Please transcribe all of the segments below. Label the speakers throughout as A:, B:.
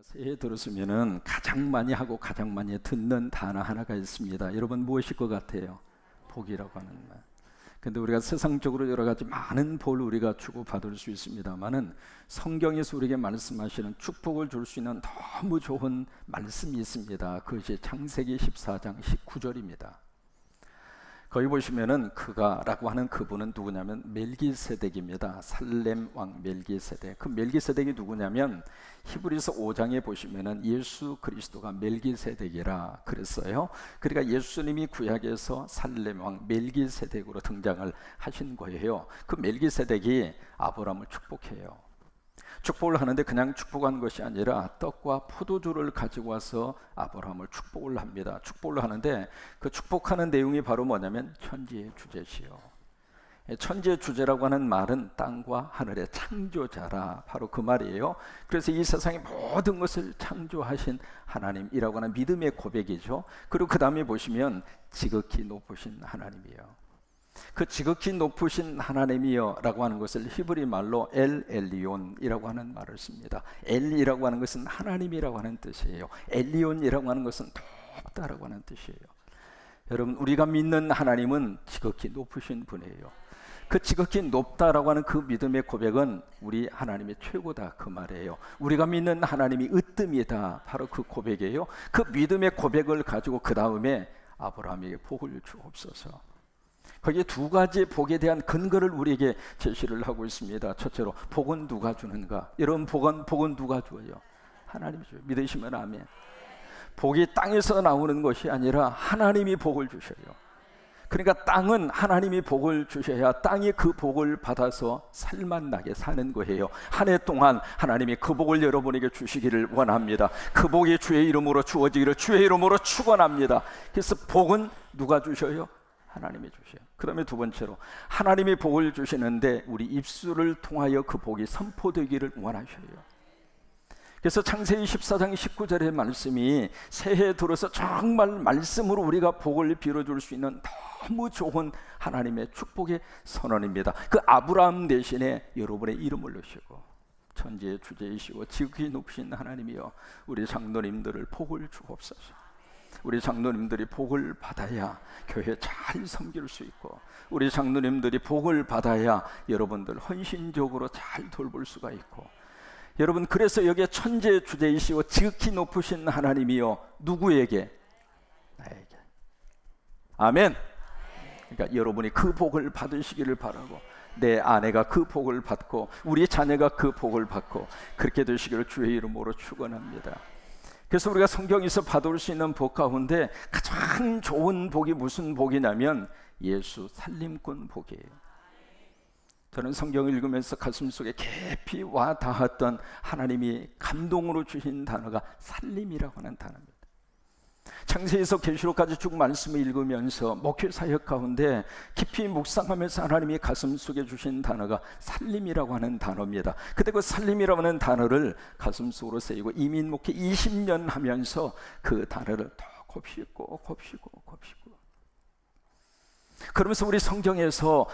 A: 새해 들었으면은 가장 많이 하고 가장 많이 듣는 단어 하나가 있습니다. 여러분 무엇일 것 같아요? 복이라고 하는 말. 근데 우리가 세상적으로 여러 가지 많은 복을 우리가 주고받을 수 있습니다만은 성경에서 우리에게 말씀하시는 축복을 줄 수 있는 너무 좋은 말씀이 있습니다. 그것이 창세기 14장 19절입니다. 거기 보시면은 그가라고 하는 그분은 누구냐면 멜기세덱입니다. 살렘 왕 멜기세덱. 그 멜기세덱이 누구냐면 히브리서 5장에 보시면은 예수 그리스도가 멜기세덱이라 그랬어요. 그러니까 예수님이 구약에서 살렘 왕 멜기세덱으로 등장을 하신 거예요. 그 멜기세덱이 아브라함을 축복해요. 축복을 하는데 그냥 축복한 것이 아니라 떡과 포도주를 가지고 와서 아브라함을 축복을 합니다. 축복을 하는데 그 축복하는 내용이 바로 뭐냐면 천지의 주제시요. 천지의 주제라고 하는 말은 땅과 하늘의 창조자라, 바로 그 말이에요. 그래서 이 세상의 모든 것을 창조하신 하나님이라고 하는 믿음의 고백이죠. 그리고 그 다음에 보시면 지극히 높으신 하나님이에요. 그 지극히 높으신 하나님이여 라고 하는 것을 히브리 말로 엘 엘리온이라고 하는 말을 씁니다. 엘이라고 하는 것은 하나님이라고 하는 뜻이에요. 엘리온이라고 하는 것은 높다라고 하는 뜻이에요. 여러분, 우리가 믿는 하나님은 지극히 높으신 분이에요. 그 지극히 높다라고 하는 그 믿음의 고백은 우리 하나님의 최고다, 그 말이에요. 우리가 믿는 하나님이 으뜸이다, 바로 그 고백이에요. 그 믿음의 고백을 가지고 그 다음에 아브라함에게 복을 주옵소서. 거기에 두 가지 복에 대한 근거를 우리에게 제시를 하고 있습니다. 첫째로 복은 누가 주는가? 여러분, 복은 누가 줘요? 하나님이 줘요. 믿으시면 아멘. 복이 땅에서 나오는 것이 아니라 하나님이 복을 주셔요. 그러니까 땅은 하나님이 복을 주셔야 땅이 그 복을 받아서 살맛나게 사는 거예요. 한 해 동안 하나님이 그 복을 여러분에게 주시기를 원합니다. 그 복이 주의 이름으로 주어지기를 주의 이름으로 축원합니다. 그래서 복은 누가 주셔요? 하나님이 주셔요. 그 다음에 두 번째로 하나님이 복을 주시는데 우리 입술을 통하여 그 복이 선포되기를 원하셔요. 그래서 창세기 14장 19절의 말씀이 새해 들어서 정말 말씀으로 우리가 복을 빌어줄 수 있는 너무 좋은 하나님의 축복의 선언입니다. 그 아브라함 대신에 여러분의 이름을 넣으시고 천지의 주제이시고 지극히 높으신 하나님이여 우리 장로님들을 복을 주옵소서. 우리 장로님들이 복을 받아야 교회 잘 섬길 수 있고, 우리 장로님들이 복을 받아야 여러분들 헌신적으로 잘 돌볼 수가 있고, 여러분, 그래서 여기에 천지의 주제이시고 지극히 높으신 하나님이요, 누구에게? 나에게. 아멘. 그러니까 여러분이 그 복을 받으시기를 바라고, 내 아내가 그 복을 받고 우리 자녀가 그 복을 받고 그렇게 되시기를 주의 이름으로 축원합니다. 그래서 우리가 성경에서 받을 수 있는 복 가운데 가장 좋은 복이 무슨 복이냐면 예수 살림꾼 복이에요. 저는 성경을 읽으면서 가슴속에 깊이 와 닿았던 하나님이 감동으로 주신 단어가 살림이라고 하는 단어입니다. 창세기에서 계시록까지 쭉 말씀을 읽으면서 목회 사역 가운데 깊이 묵상하면서 하나님이 가슴속에 주신 단어가 살림이라고 하는 단어입니다. 그때 그 살림이라고 하는 단어를 가슴속으로 새기고 이민 목회 20년 하면서 그 단어를 더 곱씹고 그러면서 우리 성경에서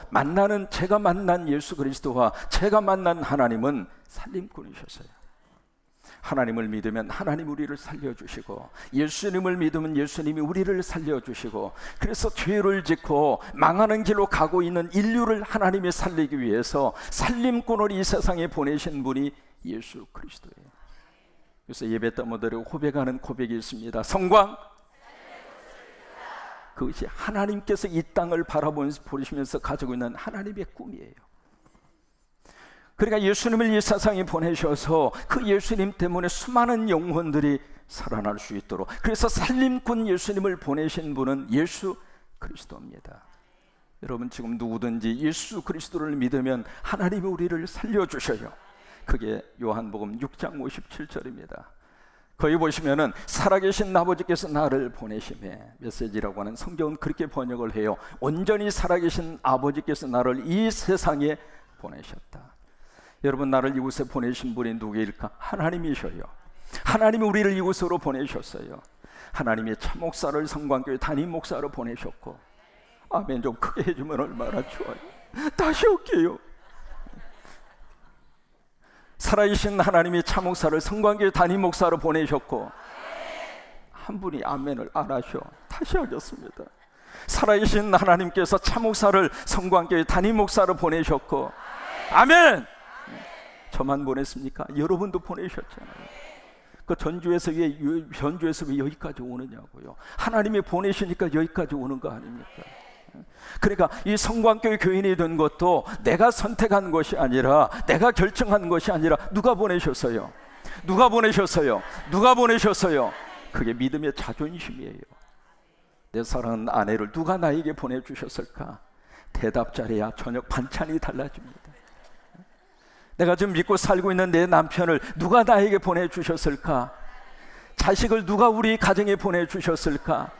A: 제가 만난 예수 그리스도와 제가 만난 하나님은 살림꾼이셨어요. 하나님을 믿으면 하나님 우리를 살려주시고, 예수님을 믿으면 예수님이 우리를 살려주시고, 그래서 죄를 짓고 망하는 길로 가고 있는 인류를 하나님이 살리기 위해서 살림꾼을 이 세상에 보내신 분이 예수 그리스도예요. 그래서 예배 때 모델로 고백하는 고백이 있습니다. 성광, 그것이 하나님께서 이 땅을 바라보시면서 가지고 있는 하나님의 꿈이에요. 그러니까 예수님을 이 세상에 보내셔서 그 예수님 때문에 수많은 영혼들이 살아날 수 있도록, 그래서 살림꾼 예수님을 보내신 분은 예수 그리스도입니다. 여러분, 지금 누구든지 예수 그리스도를 믿으면 하나님이 우리를 살려주셔요. 그게 요한복음 6장 57절입니다. 거기 보시면은 살아계신 아버지께서 나를 보내심에, 메시지라고 하는 성경은 그렇게 번역을 해요. 온전히 살아계신 아버지께서 나를 이 세상에 보내셨다. 여러분, 나를 이곳에 보내신 분이 누구일까? 하나님이셔요. 하나님이 우리를 이곳으로 보내셨어요. 하나님이 참목사를 성광교회 담임 목사로 보내셨고, 아멘 좀 크게 해주면 얼마나 좋아요. 다시 올게요. 살아계신 하나님이 차 목사를 성광교회 담임 목사로 보내셨고 한 분이 아멘을 안 하셔. 다시 하겠습니다. 살아계신 하나님께서 차 목사를 성광교회 담임 목사로 보내셨고 아멘. 저만 보냈습니까? 여러분도 보내셨잖아요. 그 전주에서 왜 여기까지 오느냐고요. 하나님이 보내시니까 여기까지 오는 거 아닙니까? 그러니까 이 성광교회 교인이 된 것도 내가 선택한 것이 아니라, 내가 결정한 것이 아니라 누가 보내셨어요? 누가 보내셨어요? 누가 보내셨어요? 그게 믿음의 자존심이에요. 내 사랑하는 아내를 누가 나에게 보내주셨을까? 대답 잘해야 저녁 반찬이 달라집니다. 내가 지금 믿고 살고 있는 내 남편을 누가 나에게 보내주셨을까? 자식을 누가 우리 가정에 보내주셨을까?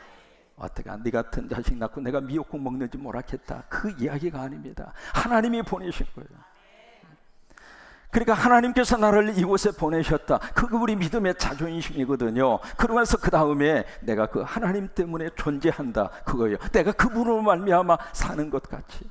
A: 어떻게 네 같은 자식 낳고 내가 미역국 먹는지 모르겠다, 그 이야기가 아닙니다. 하나님이 보내신 거예요. 그러니까 하나님께서 나를 이곳에 보내셨다, 그거 우리 믿음의 자존심이거든요. 그러면서 그 다음에 내가 그 하나님 때문에 존재한다, 그거예요. 내가 그분으로 말미암아 사는 것 같이,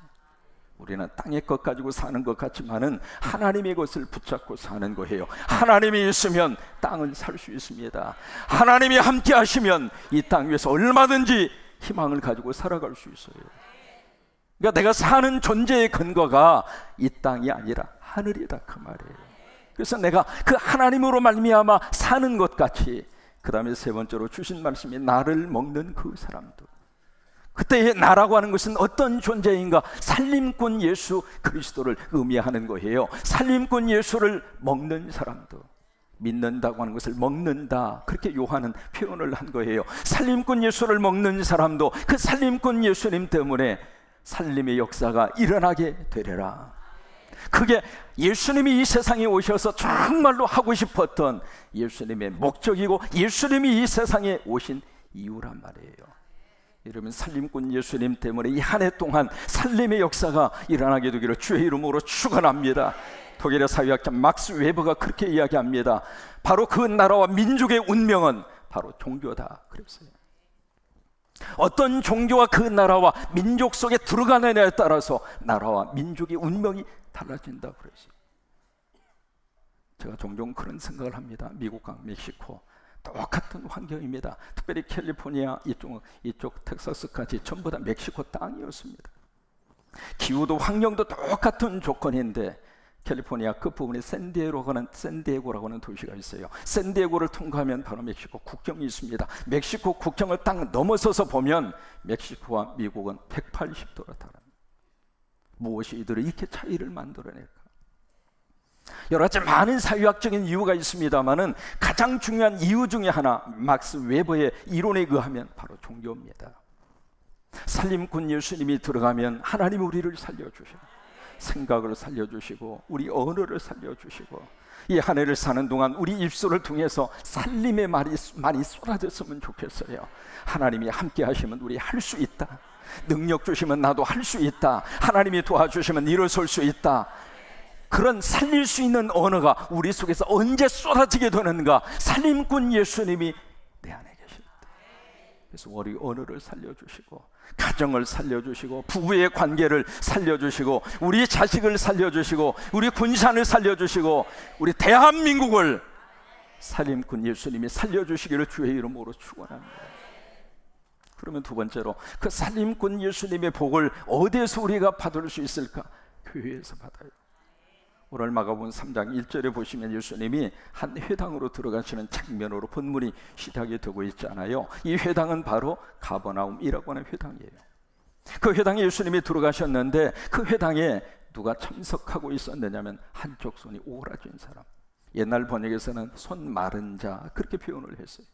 A: 우리는 땅의 것 가지고 사는 것 같지만은 하나님의 것을 붙잡고 사는 거예요. 하나님이 있으면 땅을 살 수 있습니다. 하나님이 함께 하시면 이 땅 위에서 얼마든지 희망을 가지고 살아갈 수 있어요. 그러니까 내가 사는 존재의 근거가 이 땅이 아니라 하늘이다, 그 말이에요. 그래서 내가 그 하나님으로 말미암아 사는 것 같이, 그 다음에 세 번째로 주신 말씀이 나를 먹는 그 사람도. 그때의 나라고 하는 것은 어떤 존재인가? 살림꾼 예수 그리스도를 의미하는 거예요. 살림꾼 예수를 먹는 사람도. 믿는다고 하는 것을 먹는다, 그렇게 요한은 표현을 한 거예요. 살림꾼 예수를 먹는 사람도 그 살림꾼 예수님 때문에 살림의 역사가 일어나게 되리라. 그게 예수님이 이 세상에 오셔서 정말로 하고 싶었던 예수님의 목적이고 예수님이 이 세상에 오신 이유란 말이에요. 여러분, 살림꾼 예수님 때문에 이 한 해 동안 살림의 역사가 일어나게 되기를 주의 이름으로 축원합니다. 독일의 사회학자 막스 웨버가 그렇게 이야기합니다. 바로 그 나라와 민족의 운명은 바로 종교다 그랬어요. 어떤 종교와 그 나라와 민족 속에 들어가느냐에 따라서 나라와 민족의 운명이 달라진다 그랬어요. 제가 종종 그런 생각을 합니다. 미국과 멕시코 똑같은 환경입니다. 특별히 캘리포니아 이쪽 텍사스까지 전부 다 멕시코 땅이었습니다. 기후도 환경도 똑같은 조건인데 캘리포니아 끝부분에 샌디에고라고 하는 도시가 있어요. 샌디에고를 통과하면 바로 멕시코 국경이 있습니다. 멕시코 국경을 딱 넘어서서 보면 멕시코와 미국은 180도가 다릅니다. 무엇이 이들을 이렇게 차이를 만들어낼까? 여러 가지 많은 사회학적인 이유가 있습니다만은 가장 중요한 이유 중에 하나, 막스 웨버의 이론에 의하면 바로 종교입니다. 살림꾼 예수님이 들어가면 하나님 우리를 살려주시고, 생각을 살려주시고, 우리 언어를 살려주시고, 이 한 해를 사는 동안 우리 입술을 통해서 살림의 말이 많이 쏟아졌으면 좋겠어요. 하나님이 함께 하시면 우리 할 수 있다, 능력 주시면 나도 할 수 있다, 하나님이 도와주시면 일어설 수 있다, 그런 살릴 수 있는 언어가 우리 속에서 언제 쏟아지게 되는가? 살림꾼 예수님이 내 안에 계실 때. 그래서 우리 언어를 살려주시고, 가정을 살려주시고, 부부의 관계를 살려주시고, 우리 자식을 살려주시고, 우리 군산을 살려주시고, 우리 대한민국을 살림꾼 예수님이 살려주시기를 주의 이름으로 축원합니다. 그러면 두 번째로, 그 살림꾼 예수님의 복을 어디에서 우리가 받을 수 있을까? 교회에서 받아요. 오늘 마가복음 3장 1절에 보시면 예수님이 한 회당으로 들어가시는 장면으로 본문이 시작이 되고 있잖아요. 이 회당은 바로 가버나움이라고 하는 회당이에요. 그 회당에 예수님이 들어가셨는데 그 회당에 누가 참석하고 있었느냐면 한쪽 손이 오그라진 사람, 옛날 번역에서는 손 마른 자, 그렇게 표현을 했어요.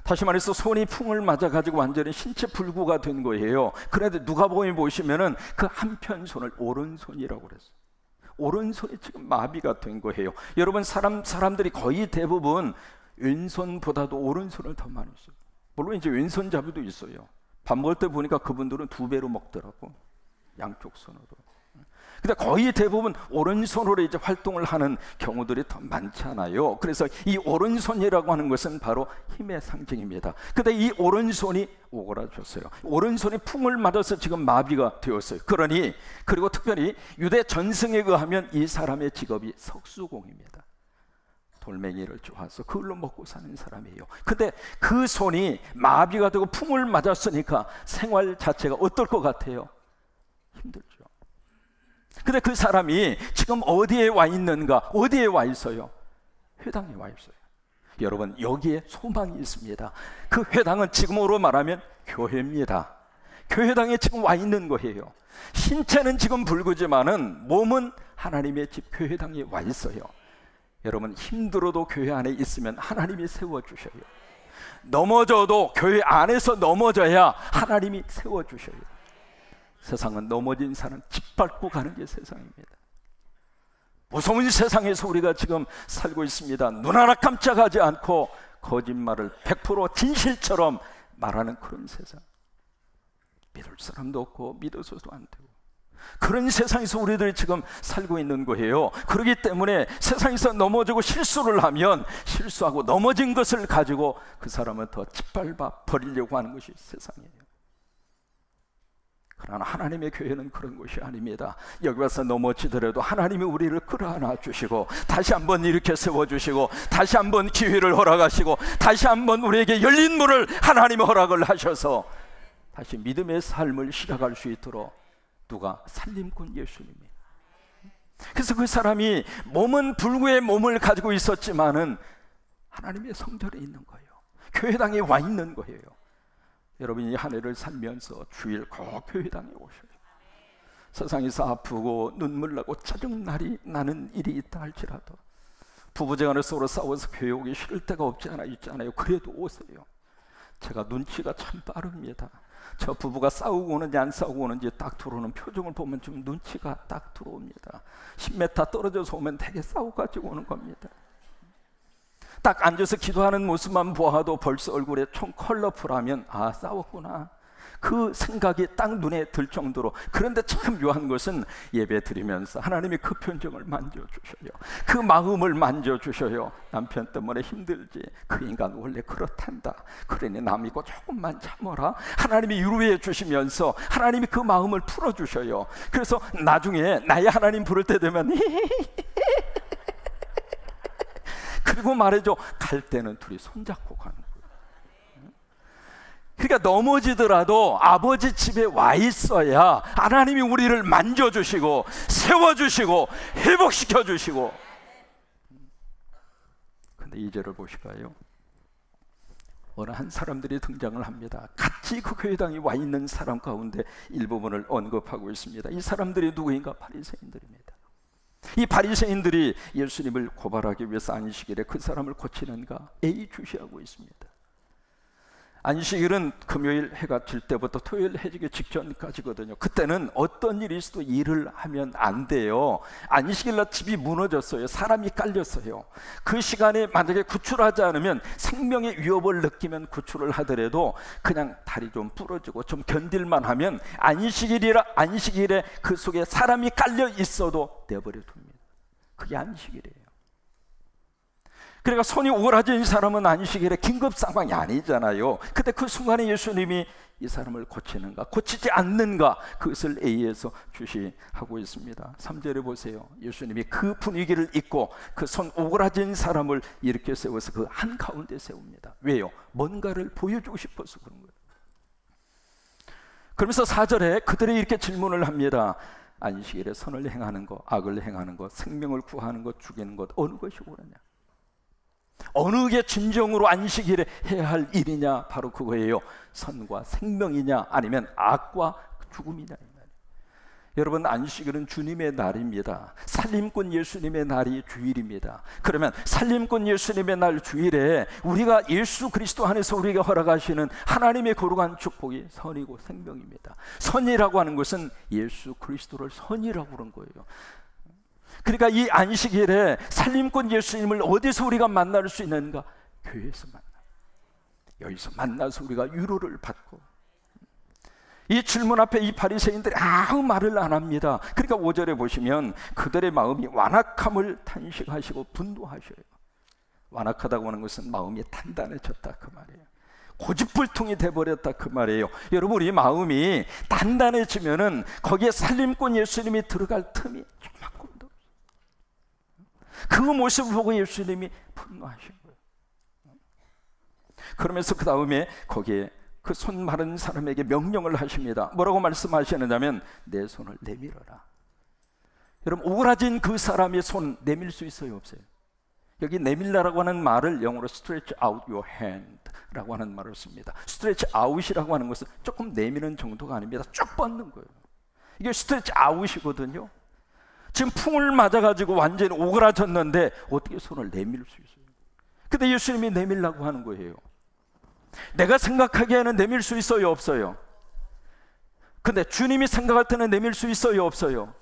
A: 다시 말해서 손이 풍을 맞아가지고 완전히 신체 불구가 된 거예요. 그런데 누가복음에 보시면은 그 한편 손을 오른손이라고 그랬어요. 오른손이 지금 마비가 된 거예요. 여러분, 사람들이 거의 대부분 왼손보다도 오른손을 더 많이 써요. 물론 이제 왼손잡이도 있어요. 밥 먹을 때 보니까 그분들은 2배로 먹더라고, 양쪽 손으로. 근데 거의 대부분 오른손으로 이제 활동을 하는 경우들이 더 많잖아요. 그래서 이 오른손이라고 하는 것은 바로 힘의 상징입니다. 근데 이 오른손이 오그라졌어요. 오른손이 풍을 맞아서 지금 마비가 되었어요. 그리고 특별히 유대 전승에 의하면 이 사람의 직업이 석수공입니다. 돌멩이를 쪼아서 그걸로 먹고 사는 사람이에요. 근데 그 손이 마비가 되고 풍을 맞았으니까 생활 자체가 어떨 것 같아요? 힘들죠. 근데 그 사람이 지금 어디에 와 있는가? 어디에 와 있어요? 회당에 와 있어요. 여러분, 여기에 소망이 있습니다. 그 회당은 지금으로 말하면 교회입니다. 교회당에 지금 와 있는 거예요. 신체는 지금 불구지만은 몸은 하나님의 집 교회당에 와 있어요. 여러분, 힘들어도 교회 안에 있으면 하나님이 세워주셔요. 넘어져도 교회 안에서 넘어져야 하나님이 세워주셔요. 세상은 넘어진 사람 짓밟고 가는 게 세상입니다. 무서운 세상에서 우리가 지금 살고 있습니다. 눈 하나 깜짝하지 않고 거짓말을 100% 진실처럼 말하는 그런 세상. 믿을 사람도 없고 믿어서도 안 되고, 그런 세상에서 우리들이 지금 살고 있는 거예요. 그렇기 때문에 세상에서 넘어지고 실수를 하면 실수하고 넘어진 것을 가지고 그 사람을 더 짓밟아 버리려고 하는 것이 세상이에요. 그러나 하나님의 교회는 그런 것이 아닙니다. 여기 와서 넘어지더라도 하나님이 우리를 끌어안아 주시고 다시 한번 이렇게 세워주시고 다시 한번 기회를 허락하시고 다시 한번 우리에게 열린 문을 하나님이 허락을 하셔서 다시 믿음의 삶을 시작할 수 있도록, 누가? 살림꾼 예수님이. 그래서 그 사람이 몸은 불구의 몸을 가지고 있었지만은 하나님의 성전에 있는 거예요. 교회당에 와 있는 거예요. 여러분이 한 해를 살면서 주일 꼭 교회당에 오셔요. 세상에서 아프고 눈물 나고 짜증날이 나는 일이 있다 할지라도, 부부지간에 서로 싸워서 교회 오기 싫을 때가 없지 않아 있잖아요. 그래도 오세요. 제가 눈치가 참 빠릅니다. 저 부부가 싸우고 오는지 안 싸우고 오는지 딱 들어오는 표정을 보면 좀 눈치가 딱 들어옵니다. 10m 떨어져서 오면 되게 싸워 가지고 오는 겁니다. 딱 앉아서 기도하는 모습만 보아도 벌써 얼굴에 총 컬러풀하면 아, 싸웠구나, 그 생각이 딱 눈에 들 정도로. 그런데 참 묘한 것은 예배 드리면서 하나님이 그 표정을 만져주셔요. 그 마음을 만져주셔요. 남편 때문에 힘들지, 그 인간 원래 그렇단다, 그러니 남이고 조금만 참아라, 하나님이 위로해 주시면서 하나님이 그 마음을 풀어주셔요. 그래서 나중에 나의 하나님 부를 때 되면 그리고 말해줘, 갈 때는 둘이 손잡고 가는 거예요. 그러니까 넘어지더라도 아버지 집에 와 있어야 하나님이 우리를 만져주시고 세워주시고 회복시켜주시고. 근데 2절을 보실까요? 어느 한 사람들이 등장을 합니다. 같이 그 교회당에 와 있는 사람 가운데 일부분을 언급하고 있습니다. 이 사람들이 누구인가? 바리새인들입니다. 이 바리새인들이 예수님을 고발하기 위해서 안식일에 그 사람을 고치는가 애의주시하고 있습니다. 안식일은 금요일 해가 질 때부터 토요일 해지기 직전까지거든요. 그때는 어떤 일이 있어도 일을 하면 안 돼요. 안식일날 집이 무너졌어요. 사람이 깔렸어요. 그 시간에 만약에 구출하지 않으면 생명의 위협을 느끼면 구출을 하더라도 그냥 다리 좀 부러지고 좀 견딜만 하면 안식일에 그 속에 사람이 깔려 있어도 내버려 둡니다. 그게 안식일이에요. 그러니까 손이 오그라진 사람은 안식일에 긴급 상황이 아니잖아요. 근데 그 순간에 예수님이 이 사람을 고치는가 고치지 않는가, 그것을 A에서 주시하고 있습니다. 3절에 보세요. 예수님이 그 분위기를 잊고 그 손 오그라진 사람을 이렇게 세워서 그 한가운데 세웁니다. 왜요? 뭔가를 보여주고 싶어서 그런 거예요. 그러면서 4절에 그들이 이렇게 질문을 합니다. 안식일에 선을 행하는 것, 악을 행하는 것, 생명을 구하는 것, 죽이는 것, 어느 것이 옳으냐? 어느 게 진정으로 안식일에 해야 할 일이냐? 바로 그거예요. 선과 생명이냐 아니면 악과 죽음이냐. 여러분, 안식일은 주님의 날입니다. 살림꾼 예수님의 날이 주일입니다. 그러면 살림꾼 예수님의 날 주일에 우리가 예수 그리스도 안에서 우리가 허락하시는 하나님의 거룩한 축복이 선이고 생명입니다. 선이라고 하는 것은 예수 그리스도를 선이라고 그런 거예요. 그러니까 이 안식일에 살림꾼 예수님을 어디서 우리가 만날 수 있는가? 교회에서 만나. 여기서 만나서 우리가 위로를 받고, 이 질문 앞에 이 바리새인들이 아무 말을 안 합니다. 그러니까 5절에 보시면 그들의 마음이 완악함을 탄식하시고 분노하셔요. 완악하다고 하는 것은 마음이 단단해졌다 그 말이에요. 고집불통이 돼버렸다 그 말이에요. 여러분, 우리 마음이 단단해지면은 거기에 살림꾼 예수님이 들어갈 틈이 조금도 없어요. 그 모습을 보고 예수님이 분노하신 거예요. 그러면서 그 다음에 거기에 그 손 마른 사람에게 명령을 하십니다. 뭐라고 말씀하시느냐면 내 손을 내밀어라. 여러분, 오그라진 그 사람의 손 내밀 수 있어요, 없어요? 여기 내밀라라고 하는 말을 영어로 stretch out your hand 라고 하는 말을 씁니다. stretch out이라고 하는 것은 조금 내미는 정도가 아닙니다. 쭉 뻗는 거예요. 이게 stretch out이거든요. 지금 풍을 맞아가지고 완전히 오그라졌는데 어떻게 손을 내밀 수 있어요? 근데 예수님이 내밀라고 하는 거예요. 내가 생각하기에는 내밀 수 있어요, 없어요? 근데 주님이 생각할 때는 내밀 수 있어요, 없어요?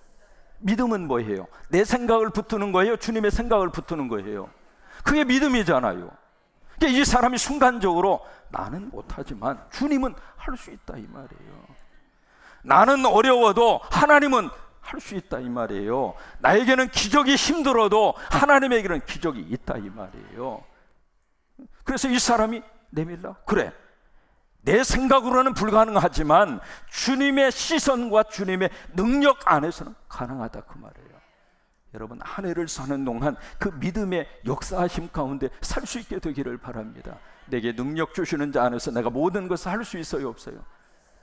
A: 믿음은 뭐예요? 내 생각을 붙드는 거예요? 주님의 생각을 붙드는 거예요? 그게 믿음이잖아요. 그러니까 이 사람이 순간적으로 나는 못하지만 주님은 할 수 있다 이 말이에요. 나는 어려워도 하나님은 할 수 있다 이 말이에요. 나에게는 기적이 힘들어도 하나님에게는 기적이 있다 이 말이에요. 그래서 이 사람이 내밀라? 그래, 내 생각으로는 불가능하지만 주님의 시선과 주님의 능력 안에서는 가능하다 그 말이에요. 여러분, 한 해를 사는 동안 그 믿음의 역사하심 가운데 살 수 있게 되기를 바랍니다. 내게 능력 주시는 자 안에서 내가 모든 것을 할 수 있어요, 없어요?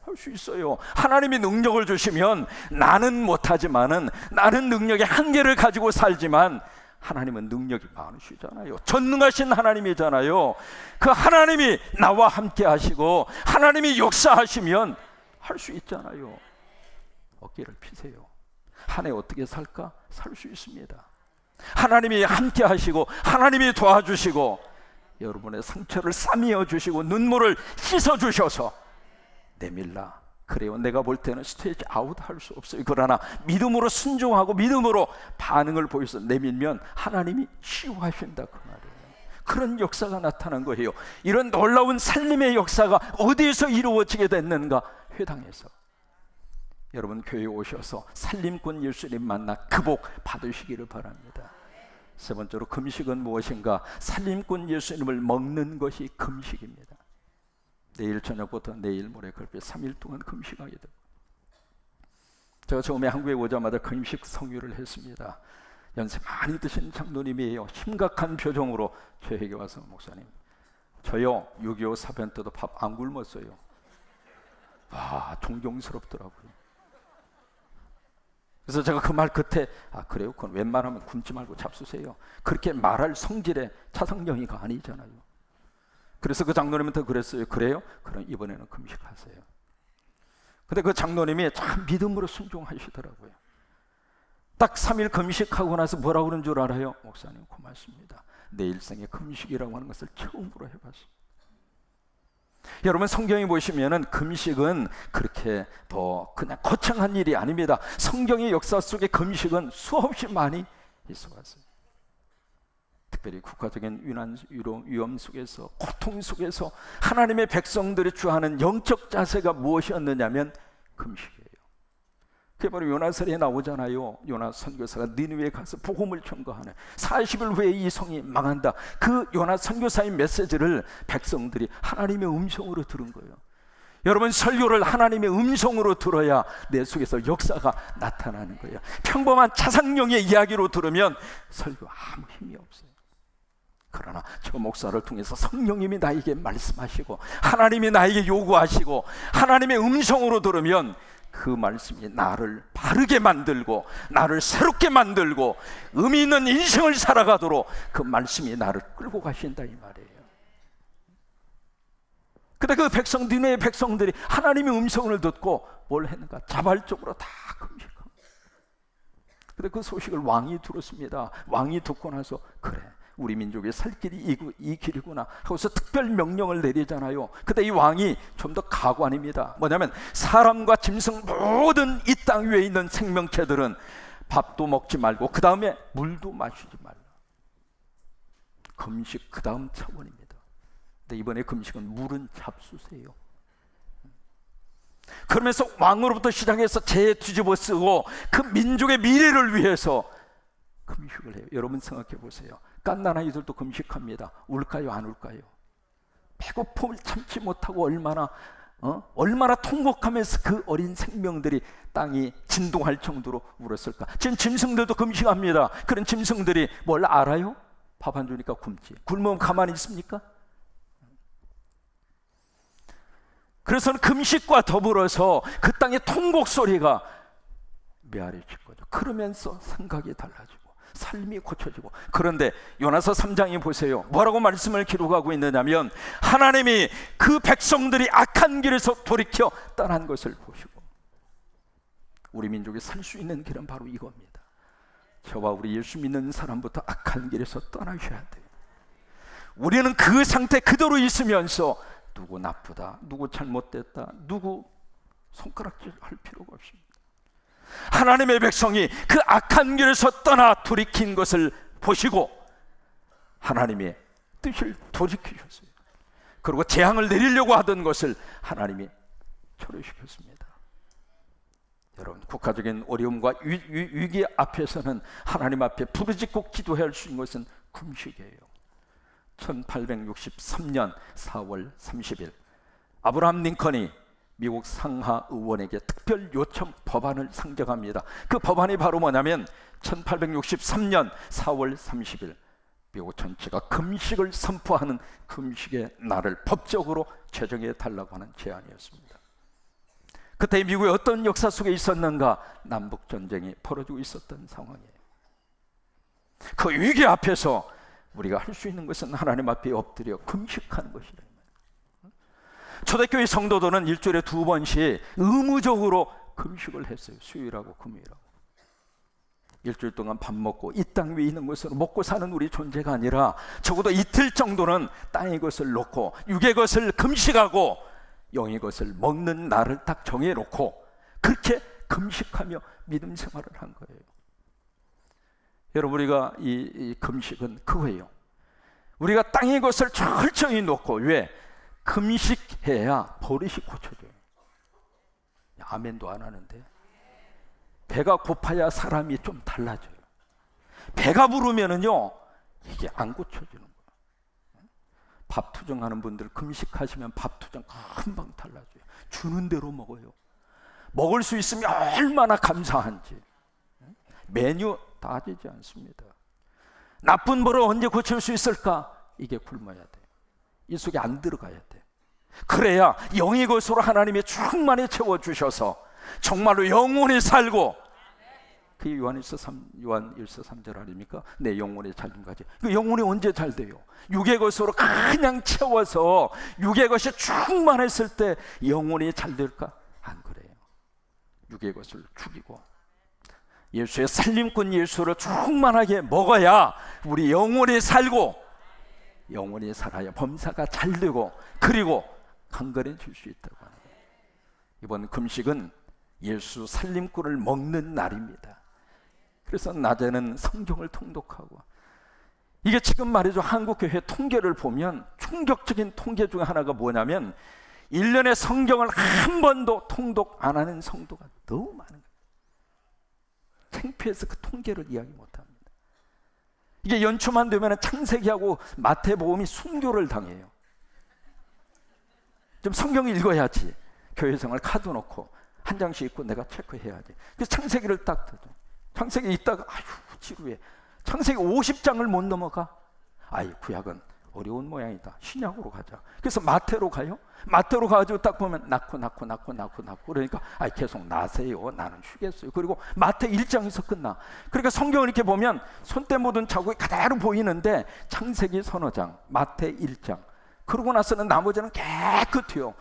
A: 할 수 있어요. 하나님이 능력을 주시면 나는 못하지만은, 나는 능력의 한계를 가지고 살지만 하나님은 능력이 많으시잖아요. 전능하신 하나님이잖아요. 그 하나님이 나와 함께 하시고 하나님이 역사하시면 할 수 있잖아요. 어깨를 피세요. 한 해 어떻게 살까? 살 수 있습니다. 하나님이 함께 하시고 하나님이 도와주시고 여러분의 상처를 싸매어 주시고 눈물을 씻어 주셔서 내밀라. 그래요, 내가 볼 때는 스테이지 아웃 할 수 없어요. 그러나 믿음으로 순종하고 믿음으로 반응을 보여서 내밀면 하나님이 치유하신다 그 말이에요. 그런 역사가 나타난 거예요. 이런 놀라운 살림의 역사가 어디에서 이루어지게 됐는가? 회당에서. 여러분, 교회에 오셔서 살림꾼 예수님 만나 그 복 받으시기를 바랍니다. 세 번째로, 금식은 무엇인가? 살림꾼 예수님을 먹는 것이 금식입니다. 내일 저녁부터 내일 모레 그렇게 3일 동안 금식하게 됩니다. 제가 처음에 한국에 오자마자 금식 성유를 했습니다. 연세 많이 드신 장로님이에요. 심각한 표정으로 저에게 와서, 목사님, 저요 6.25 사변 때도 밥 안 굶었어요. 아, 존경스럽더라고요. 그래서 제가 그 말 끝에, 아 그래요? 그건 웬만하면 굶지 말고 잡수세요. 그렇게 말할 성질의 차상령이가 아니잖아요. 그래서 그 장로님한테 그랬어요. 그래요? 그럼 이번에는 금식하세요. 근데 그 장로님이 참 믿음으로 순종하시더라고요. 딱 3일 금식하고 나서 뭐라고 그런 줄 알아요? 목사님 고맙습니다. 내 일생에 금식이라고 하는 것을 처음으로 해봤어요. 여러분, 성경에 보시면은 금식은 그렇게 더 그냥 거창한 일이 아닙니다. 성경의 역사 속에 금식은 수없이 많이 있어왔어요. 특별히 국가적인 위험 속에서, 고통 속에서 하나님의 백성들이 취하는 영적 자세가 무엇이었느냐면 금식이에요. 그게 바로 요나설에 나오잖아요. 요나 선교사가 니느웨에 가서 복음을 전거하는, 40일 후에 이 성이 망한다. 그 요나 선교사의 메시지를 백성들이 하나님의 음성으로 들은 거예요. 여러분, 설교를 하나님의 음성으로 들어야 내 속에서 역사가 나타나는 거예요. 평범한 차상령의 이야기로 들으면 설교 아무 힘이 없어요. 그러나 저 목사를 통해서 성령님이 나에게 말씀하시고 하나님이 나에게 요구하시고 하나님의 음성으로 들으면 그 말씀이 나를 바르게 만들고 나를 새롭게 만들고 의미 있는 인생을 살아가도록 그 말씀이 나를 끌고 가신다 이 말이에요. 근데 그 니느웨 백성들이 하나님의 음성을 듣고 뭘 했는가? 자발적으로 다 금식하고. 근데 그 소식을 왕이 들었습니다. 왕이 듣고 나서, 그래, 우리 민족의 살 길이 이 길이구나 하고서 특별 명령을 내리잖아요. 근데 이 왕이 좀 더 가관입니다. 뭐냐면 사람과 짐승 모든 이 땅 위에 있는 생명체들은 밥도 먹지 말고 그 다음에 물도 마시지 말라. 금식 그 다음 차원입니다. 근데 이번에 금식은 물은 잡수세요. 그러면서 왕으로부터 시작해서 재 뒤집어 쓰고 그 민족의 미래를 위해서 금식을 해요. 여러분 생각해 보세요. 갓난 아이들도 금식합니다. 울까요, 안 울까요? 배고픔을 참지 못하고 얼마나 통곡하면서 그 어린 생명들이 땅이 진동할 정도로 울었을까? 지금 짐승들도 금식합니다. 그런 짐승들이 뭘 알아요? 밥 안 주니까 굶지. 굶으면 가만히 있습니까? 그래서 금식과 더불어서 그 땅의 통곡 소리가 메아리칠 거죠. 그러면서 생각이 달라지고 삶이 고쳐지고. 그런데 요나서 3장에 보세요. 뭐라고 말씀을 기록하고 있느냐면 하나님이 그 백성들이 악한 길에서 돌이켜 떠난 것을 보시고, 우리 민족이 살 수 있는 길은 바로 이겁니다. 저와 우리 예수 믿는 사람부터 악한 길에서 떠나셔야 돼요. 우리는 그 상태 그대로 있으면서 누구 나쁘다, 누구 잘못됐다, 누구 손가락질 할 필요가 없습니다. 하나님의 백성이 그 악한 길에서 떠나 돌이킨 것을 보시고 하나님의 뜻을 돌이키셨어요. 그리고 재앙을 내리려고 하던 것을 하나님이 철회시켰습니다. 여러분, 국가적인 어려움과 위기 앞에서는 하나님 앞에 부르짖고 기도해야 할 수 있는 것은 금식이에요. 1863년 4월 30일 아브라함 링컨이 미국 상하 의원에게 특별 요청 법안을 상정합니다. 그 법안이 바로 뭐냐면 1863년 4월 30일 미국 전체가 금식을 선포하는 금식의 날을 법적으로 제정해 달라고 하는 제안이었습니다. 그때 미국의 어떤 역사 속에 있었는가? 남북전쟁이 벌어지고 있었던 상황이에요. 그 위기 앞에서 우리가 할 수 있는 것은 하나님 앞에 엎드려 금식하는 것이다. 초대교회 성도들은 일주일에 2번씩 의무적으로 금식을 했어요. 수요일하고 금요일하고. 일주일 동안 밥 먹고 이 땅 위에 있는 것으로 먹고 사는 우리 존재가 아니라 적어도 이틀 정도는 땅의 것을 놓고 육의 것을 금식하고 영의 것을 먹는 날을 딱 정해놓고 그렇게 금식하며 믿음 생활을 한 거예요. 여러분, 우리가 이 금식은 그거예요. 우리가 땅의 것을 철저히 놓고, 왜? 금식해야 버릇이 고쳐져요. 아멘도 안 하는데. 배가 고파야 사람이 좀 달라져요. 배가 부르면은요 이게 안 고쳐지는 거예요. 밥 투정하는 분들 금식하시면 밥 투정 금방 달라져요. 주는 대로 먹어요. 먹을 수 있으면 얼마나 감사한지. 메뉴 따지지 않습니다. 나쁜 버릇 언제 고칠 수 있을까? 이게 굶어야 돼요. 이 속에 안 들어가야 돼. 그래야 영의 것으로 하나님이 충만히 채워주셔서 정말로 영원히 살고, 그게 요한일서 3절 아닙니까? 내 영혼이 잘됨까지. 그 영혼이 언제 잘 돼요? 육의 것으로 그냥 채워서 육의 것이 충만했을 때 영혼이 잘 될까? 안 그래요. 육의 것을 죽이고 예수의 살림꾼 예수를 충만하게 먹어야 우리 영혼이 살고, 영혼이 살아야 범사가 잘 되고, 그리고 강건해질 수 있다고 하는 거예요. 이번 금식은 예수 살림꾼을 먹는 날입니다. 그래서 낮에는 성경을 통독하고, 이게 지금 말이죠, 한국교회 통계를 보면 충격적인 통계 중에 하나가 뭐냐면 1년에 성경을 한 번도 통독 안 하는 성도가 너무 많은 거예요. 창피해서 그 통계를 이야기 못합니다. 이게 연초만 되면 창세기하고 마태복음이 순교를 당해요. 좀 성경을 읽어야지. 교회생활 카드 놓고 한 장씩 읽고 내가 체크해야지. 그래서 창세기를 딱 듣죠. 창세기 읽다가 아유 지루해. 창세기 50장을 못 넘어가. 아이 구약은 어려운 모양이다. 신약으로 가자. 그래서 마태로 가요. 마태로 가가지고 딱 보면 낳고 그러니까 아이 계속 나세요. 나는 쉬겠어요. 그리고 마태 1장에서 끝나. 그러니까 성경을 이렇게 보면 손때 묻은 자국이 그대로 보이는데 창세기 서너 장, 마태 1장, 그러고 나서는 나머지는 깨끗해요.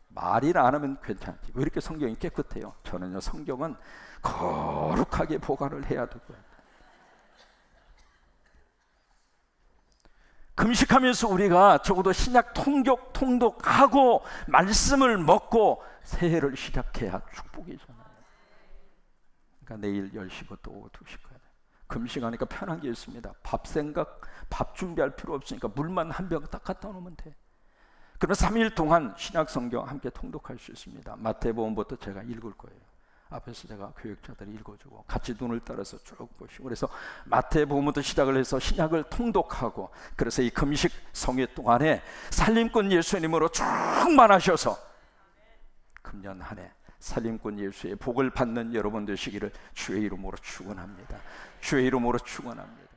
A: 말이나 안 하면 괜찮지. 왜 이렇게 성경이 깨끗해요? 저는요, 성경은 거룩하게 보관을 해야 되고요. 금식하면서 우리가 적어도 신약 통독하고 말씀을 먹고 새해를 시작해야 축복이잖아요. 그러니까 내일 10시부터 오후 2시까지 금식하니까 편한 게 있습니다. 밥 준비할 필요 없으니까 물만 한 병 딱 갖다 놓으면 돼. 그럼 3일 동안 신약 성경 함께 통독할 수 있습니다. 마태복음부터 제가 읽을 거예요. 앞에서 제가 교육자들이 읽어주고 같이 눈을 따라서 쭉 보시고, 그래서 마태복음부터 시작을 해서 신약을 통독하고, 그래서 이 금식 성회 동안에 살림꾼 예수님으로 충만하셔서 금년 한 해 살림꾼 예수의 복을 받는 여러분 되시기를 주의 이름으로 축원합니다. 주의 이름으로 축원합니다.